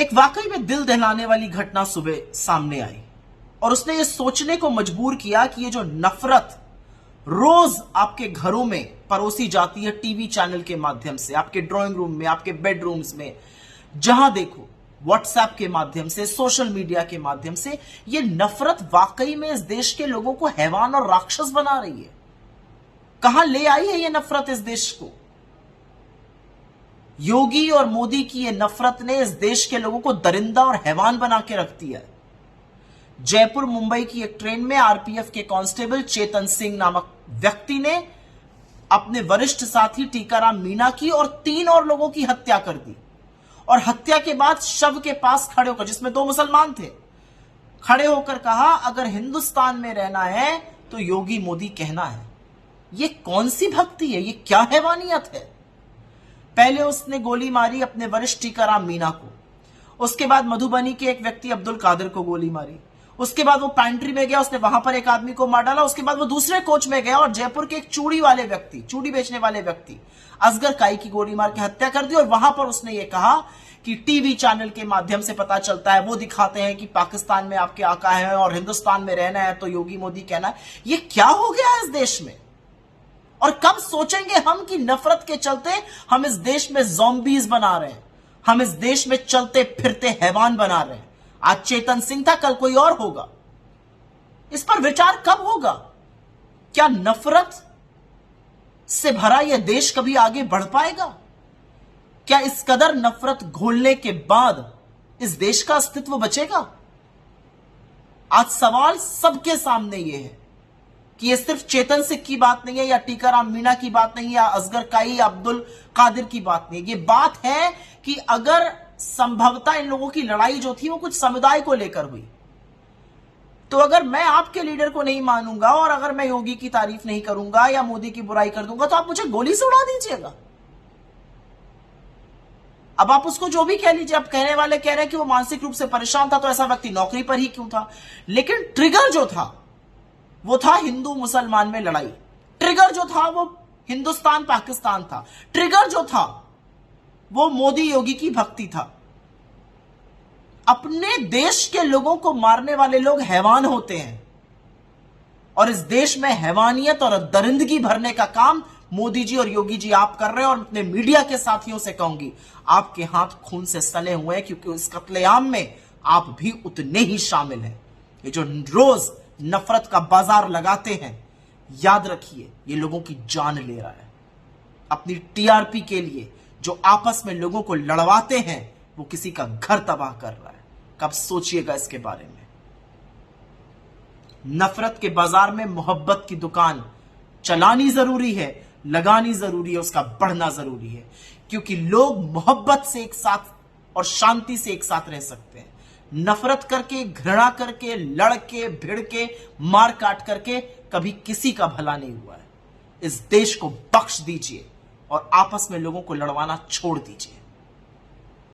एक वाकई में दिल दहलाने वाली घटना सुबह सामने आई और उसने ये सोचने को मजबूर किया कि ये जो नफरत रोज आपके घरों में परोसी जाती है, टीवी चैनल के माध्यम से, आपके ड्राइंग रूम में, आपके बेडरूम्स में, जहां देखो, व्हाट्सएप के माध्यम से, सोशल मीडिया के माध्यम से, ये नफरत वाकई में इस देश के लोगों को हैवान और राक्षस बना रही है। कहां ले आई है ये नफरत इस देश को? योगी और मोदी की ये नफरत ने इस देश के लोगों को दरिंदा और हैवान बना के रख दिया है। जयपुर मुंबई की एक ट्रेन में आरपीएफ के कांस्टेबल चेतन सिंह नामक व्यक्ति ने अपने वरिष्ठ साथी टीकाराम मीणा की और 3 और लोगों की हत्या कर दी और हत्या के बाद शव के पास खड़े होकर, जिसमें 2 मुसलमान थे, खड़े होकर कहा, अगर हिंदुस्तान में रहना है तो योगी मोदी कहना है। ये कौन सी भक्ति है? ये क्या हैवानियत है? पहले उसने गोली मारी अपने वरिष्ठ टीकाराम मीणा को, उसके बाद मधुबनी के एक व्यक्ति अब्दुल कादिर को गोली मारी, उसके बाद वो पैंट्री में गया, उसने वहां पर एक आदमी को मार डाला, उसके बाद वो दूसरे कोच में गया और जयपुर के एक चूड़ी बेचने वाले व्यक्ति असगर काई की गोली मार के हत्या कर दी। और वहां पर उसने ये कहा कि टीवी चैनल के माध्यम से पता चलता है, वो दिखाते हैं कि पाकिस्तान में आपके आका है और हिंदुस्तान में रहना है तो योगी मोदी कहना है। ये क्या हो गया है इस देश में? और कब सोचेंगे हम कि नफरत के चलते हम इस देश में ज़ॉम्बीज बना रहे हैं, हम इस देश में चलते फिरते हैवान बना रहे हैं। आज चेतन सिंह था, कल कोई और होगा। इस पर विचार कब होगा? क्या नफरत से भरा यह देश कभी आगे बढ़ पाएगा? क्या इस कदर नफरत घोलने के बाद इस देश का अस्तित्व बचेगा? आज सवाल सबके सामने यह है कि यह सिर्फ चेतन सिंह की बात नहीं है या टीकाराम मीणा की बात नहीं है या असगर काई या अब्दुल कादिर की बात नहीं है। यह बात है कि अगर संभवतः इन लोगों की लड़ाई जो थी वो कुछ समुदाय को लेकर हुई, तो अगर मैं आपके लीडर को नहीं मानूंगा और अगर मैं योगी की तारीफ नहीं करूंगा या मोदी की बुराई कर दूंगा तो आप मुझे गोली से उड़ा दीजिएगा। अब आप उसको जो भी कह लीजिए, अब कहने वाले कह रहे हैं कि वो मानसिक रूप से परेशान था तो ऐसा व्यक्ति नौकरी पर ही क्यों था, लेकिन ट्रिगर जो था वो था हिंदू मुसलमान में लड़ाई, ट्रिगर जो था वो हिंदुस्तान पाकिस्तान था, ट्रिगर जो था वो मोदी योगी की भक्ति था। अपने देश के लोगों को मारने वाले लोग हैवान होते हैं और इस देश में हैवानियत और दरिंदगी भरने का काम मोदी जी और योगी जी आप कर रहे हैं। और अपने मीडिया के साथियों से कहूंगी, आपके हाथ खून से सने हुए हैं क्योंकि इस कत्लेआम में आप भी उतने ही शामिल हैं। ये जो रोज नफरत का बाजार लगाते हैं, याद रखिए ये लोगों की जान ले रहा है। अपनी टीआरपी के लिए जो आपस में लोगों को लड़वाते हैं वो किसी का घर तबाह कर रहा है। कब सोचिएगा इसके बारे में। नफरत के बाजार में मोहब्बत की दुकान चलानी जरूरी है, लगानी जरूरी है, उसका बढ़ना जरूरी है, क्योंकि लोग मोहब्बत से एक साथ और शांति से एक साथ रह सकते हैं। नफरत करके, घृणा करके, लड़ के, भिड़ के, मार काट करके कभी किसी का भला नहीं हुआ है। इस देश को बख्श दीजिए और आपस में लोगों को लड़वाना छोड़ दीजिए।